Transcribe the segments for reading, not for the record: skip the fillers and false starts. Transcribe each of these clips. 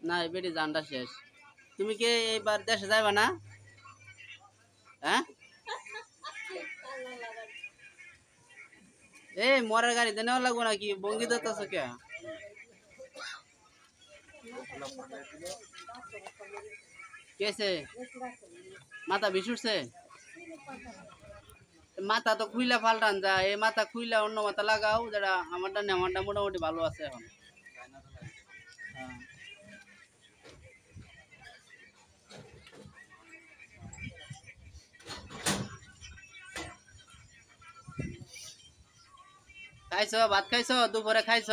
না বেটি জানটা শেষ। তুমি কি এইবার দেশে যাইবা না? হ্যাঁ এই মরার গাড়িতে নেওয়া লাগবো নাকি বঙ্গি দত্তাছ কে? কেছে মাথা বিশুরছে? মাথা তো খুইলা পাল্টান যায়, এই মাথা খুইলা অন্য মাথা লাগাও, যেটা আমারটা মোটামুটি ভালো আছে এখন। হ্যাঁ। খাইছ ভাত খাইছ দুপুরে খাইছ?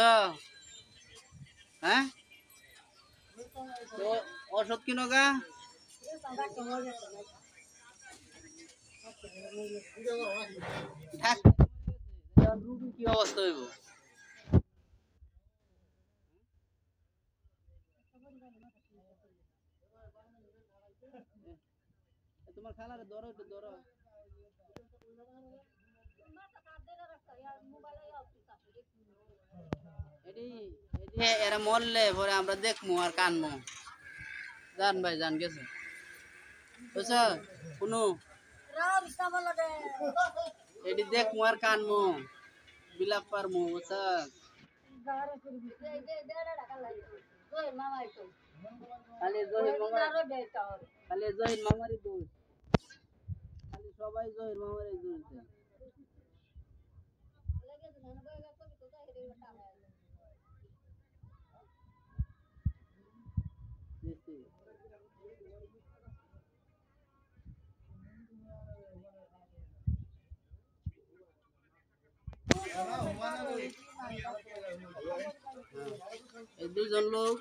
হ্যাঁ তো ওষুধ কিনো গা। রুগীর কি অবস্থা হইব? তোমার খালারে ধরো একটু ধরো। এটি এরা মরলে পরে আমরা দেখবো আর কানবো। জান ভাই জান গেছে বুঝছো শুনু, এটি দেখবো আর কানবো, বিলাপ পারমু বুঝছো। খালি জহির মামারই দোষ, খালি সবাই জহির মামারই দোষ দেয়। এই দুজন লোক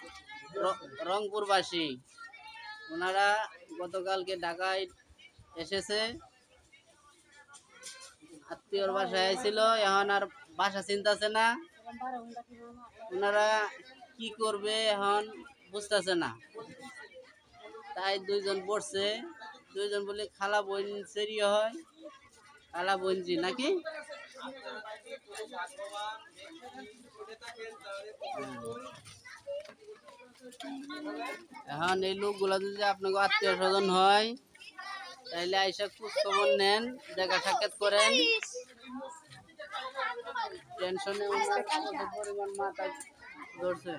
রংপুরবাসী, ওনারা গতকালকে ঢাকায় এসেছে, আত্মীয়র বাসায় আইছিল, এখন আর বাসা চিন্তাছে না, ওনারা কি করবে এখন বুঝতেছে না, তাই দুইজন পড়ছে, দুইজন বলে খালা বোন সেরি হয়, খালা বোনজি নাকি। এখন এই লোকগুলা যদি আপনাকে আত্মীয় স্বজন হয় তাইলে আইসা খোঁজ খবর নেন, দেখা সাক্ষাৎ করেন। টেনশনে পরিমাণ মাথা ধরছে।